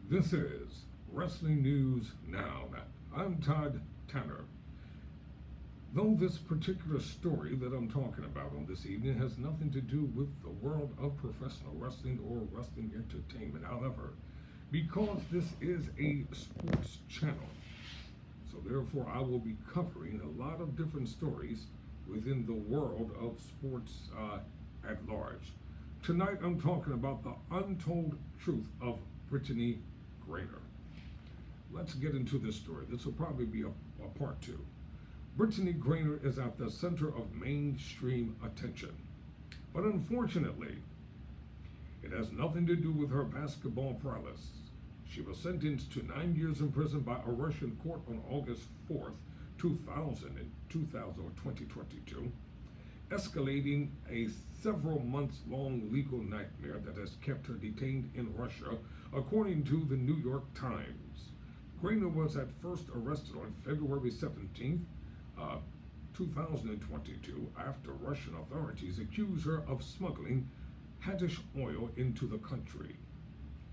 This is Wrestling News Now. I'm Todd Tanner. Though this particular story that I'm talking about on this evening has nothing to do with the world of professional wrestling or wrestling entertainment, however, because this is a sports channel, so therefore I will be covering a lot of different stories within the world of sports at large. Tonight I'm talking about the untold truth of Brittney Griner. Let's get into this story. This will probably be a part two. Brittney Griner is at the center of mainstream attention, but unfortunately, it has nothing to do with her basketball prowess. She was sentenced to 9 years in prison by a Russian court on August 4th, 2022, escalating a several months long legal nightmare that has kept her detained in Russia, according to the New York Times. Griner was at first arrested on February 17th, 2022, after Russian authorities accused her of smuggling Haddish oil into the country.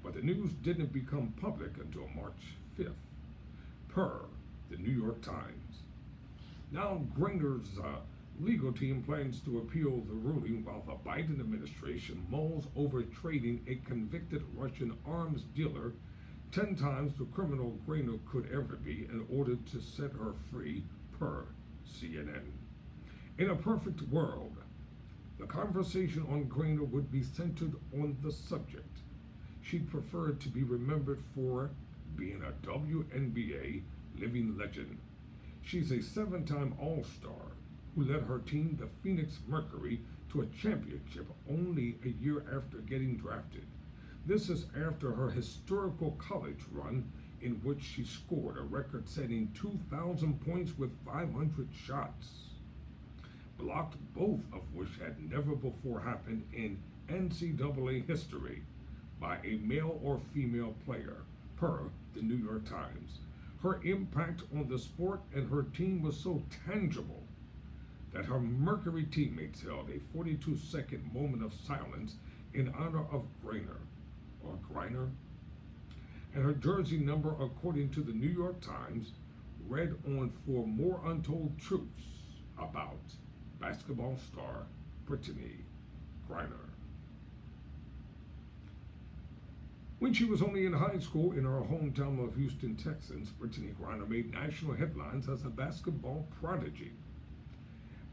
But the news didn't become public until March 5th, per the New York Times. Now, Griner's legal team plans to appeal the ruling while the Biden administration mulls over trading a convicted Russian arms dealer 10 times the criminal Griner could ever be in order to set her free, per CNN. In a perfect world, the conversation on Griner would be centered on the subject. She'd prefer to be remembered for being a WNBA living legend. She's a 7-time All-Star who led her team, the Phoenix Mercury, to a championship only a year after getting drafted. This is after her historical college run, in which she scored a record-setting 2,000 points with 500 shots, blocked both of which had never before happened in NCAA history by a male or female player, per the New York Times. Her impact on the sport and her team was so tangible that her Mercury teammates held a 42-second moment of silence in honor of Griner, and her jersey number, according to the New York Times, read on for more untold truths about basketball star Brittney Griner. When she was only in high school in her hometown of Houston, Texas, Brittney Griner made national headlines as a basketball prodigy.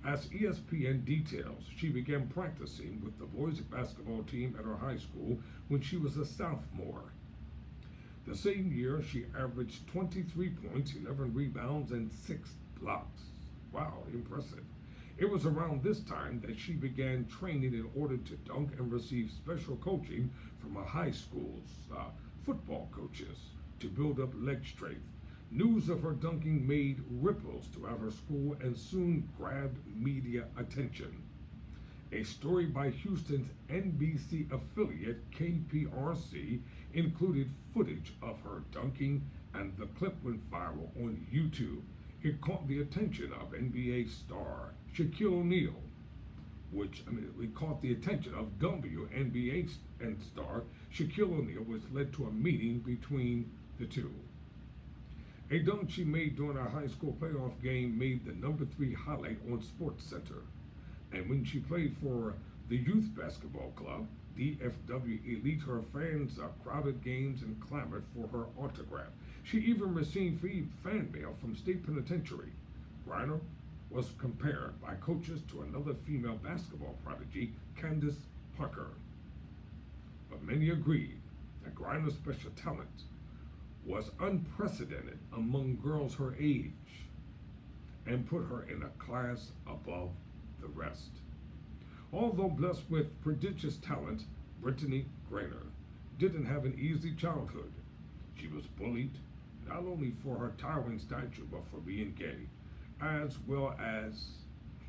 As ESPN details, she began practicing with the boys basketball team at her high school when she was a sophomore. The same year, she averaged 23 points, 11 rebounds, and 6 blocks. Wow, impressive. It was around this time that she began training in order to dunk and receive special coaching from her high school's football coaches to build up leg strength. News of her dunking made ripples throughout her school and soon grabbed media attention. A story by Houston's NBC affiliate KPRC included footage of her dunking, and the clip went viral on YouTube. It caught the attention of NBA star Shaquille O'Neal, it caught the attention of WNBA star Shaquille O'Neal, which led to a meeting between the two. A dunk she made during a high school playoff game made the number 3 highlight on SportsCenter. And when she played for the youth basketball club, DFW Elite, her fans crowded games and clamored for her autograph. She even received fan mail from State Penitentiary. Griner was compared by coaches to another female basketball prodigy, Candace Parker. But many agreed that Griner's special talent was unprecedented among girls her age and put her in a class above the rest. Although blessed with prodigious talent, Brittney Griner didn't have an easy childhood. She was bullied not only for her towering stature but for being gay, as well as,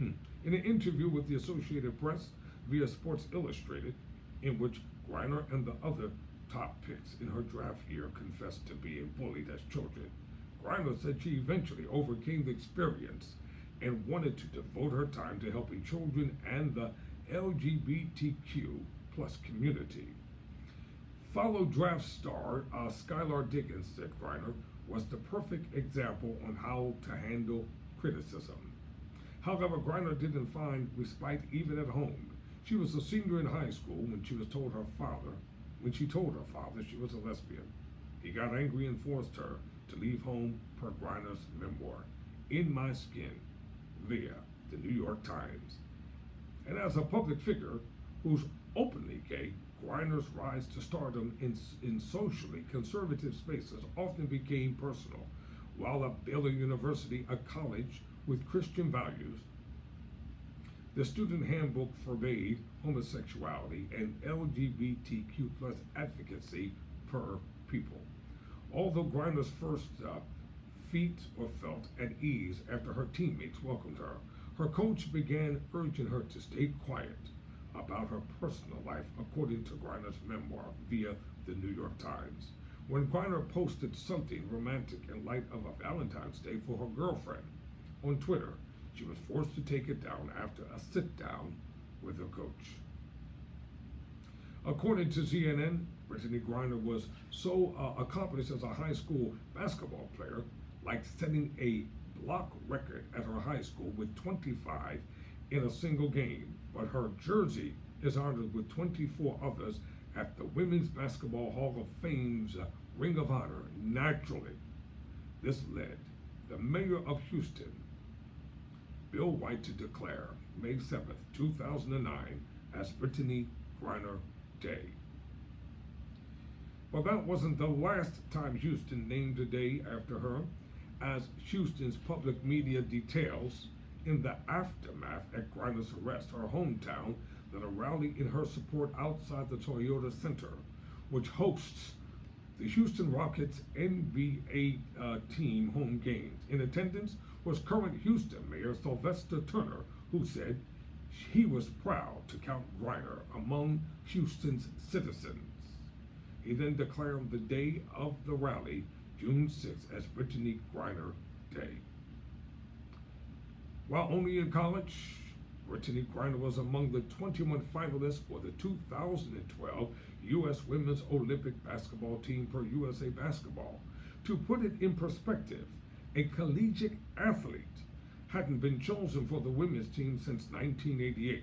in an interview with the Associated Press via Sports Illustrated, in which Griner and the other top picks in her draft year confessed to being bullied as children. Griner said she eventually overcame the experience and wanted to devote her time to helping children and the LGBTQ plus community. Follow draft star Skylar Diggins said Griner was the perfect example on how to handle criticism. However, Griner didn't find respite even at home. She was a senior in high school when she told her father she was a lesbian. He got angry and forced her to leave home, per Griner's memoir, In My Skin, via the New York Times. And as a public figure who's openly gay, Griner's rise to stardom in socially conservative spaces often became personal. While at Baylor University, a college with Christian values, the student handbook forbade homosexuality and LGBTQ plus advocacy per pupil. Although Griner's first feet were felt at ease after her teammates welcomed her, her coach began urging her to stay quiet about her personal life, according to Griner's memoir via the New York Times. When Griner posted something romantic in light of a Valentine's Day for her girlfriend on Twitter, she was forced to take it down after a sit-down with her coach. According to CNN, Brittney Griner was so accomplished as a high school basketball player, like setting a block record at her high school with 25 in a single game, but her jersey is honored with 24 others at the Women's Basketball Hall of Fame's Ring of Honor. Naturally, this led the mayor of Houston, Bill White, to declare May 7th, 2009 as Brittney Griner Day. But that wasn't the last time Houston named a day after her, as Houston's public media details in the aftermath at Griner's arrest, her hometown, led a rally in her support outside the Toyota Center, which hosts the Houston Rockets NBA team home games. In attendance was current Houston Mayor Sylvester Turner, who said he was proud to count Griner among Houston's citizens. He then declared the day of the rally, June 6th, as Brittney Griner Day. While only in college, Brittney Griner was among the 21 finalists for the 2012 U.S. Women's Olympic basketball team per USA Basketball. To put it in perspective, a collegiate athlete hadn't been chosen for the women's team since 1988.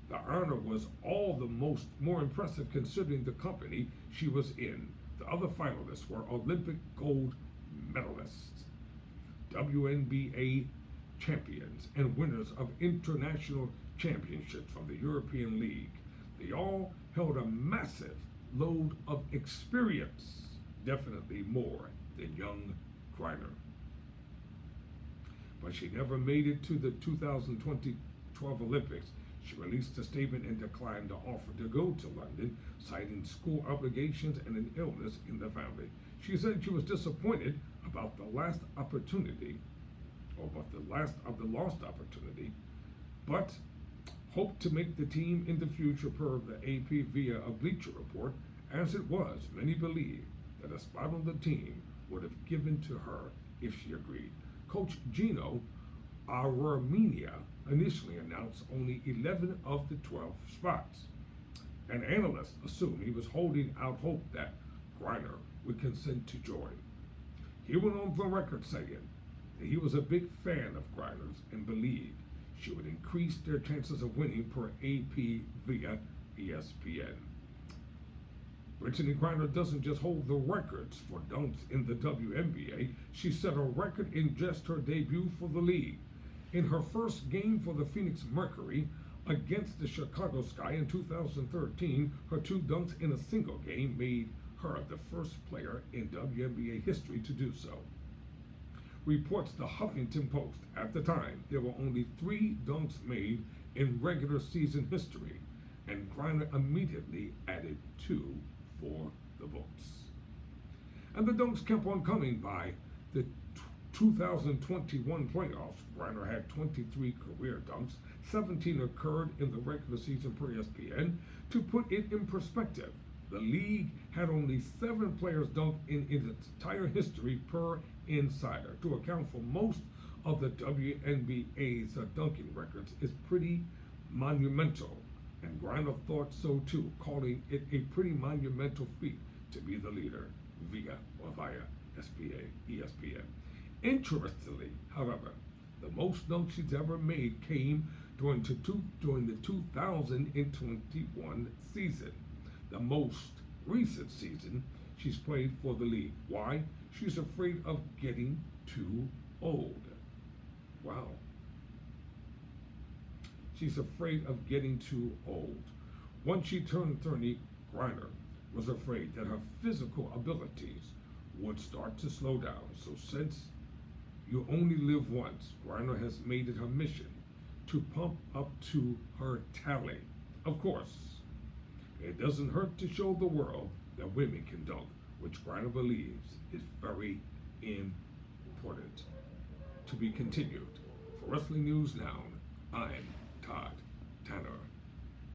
The honor was all the more impressive considering the company she was in. The other finalists were Olympic gold medalists, WNBA champions, and winners of international championships from the European League. They all held a massive load of experience, definitely more than young Griner. But she never made it to the 2012 Olympics. She released a statement and declined the offer to go to London, citing school obligations and an illness in the family. She said she was disappointed about the last opportunity, lost opportunity, but hoped to make the team in the future, per the AP via a Bleacher Report. As it was, many believe that a spot on the team would have given to her if she agreed. Coach Gino Armenia initially announced only 11 of the 12 spots. An analyst assumed he was holding out hope that Griner would consent to join. He went on the record saying that he was a big fan of Griner's and believed she would increase their chances of winning, per AP via ESPN. Brittney Griner doesn't just hold the records for dunks in the WNBA, she set a record in just her debut for the league. In her first game for the Phoenix Mercury against the Chicago Sky in 2013, her 2 dunks in a single game made her the first player in WNBA history to do so. Reports the Huffington Post. At the time, there were only 3 dunks made in regular season history, and Griner immediately added 2 for the books. And the dunks kept on coming. By the 2021 playoffs, Griner had 23 career dunks. 17 occurred in the regular season, per ESPN. To put it in perspective, the league had only 7 players dunk in its entire history, per Insider. To account for most of the WNBA's dunking records is pretty monumental, and Griner thought so too, calling it a pretty monumental feat. to be the leader via ESPN. Interestingly, however, the most notes she's ever made came during the 2021 season, the most recent season she's played for the league. Why? She's afraid of getting too old. Wow. She's afraid of getting too old. Once she turned 30, Griner was afraid that her physical abilities would start to slow down. So since you only live once, Griner has made it her mission to pump up to her tally. Of course, it doesn't hurt to show the world that women can dunk, which Griner believes is very important. To be continued. For Wrestling News Now, I'm Todd Tanner.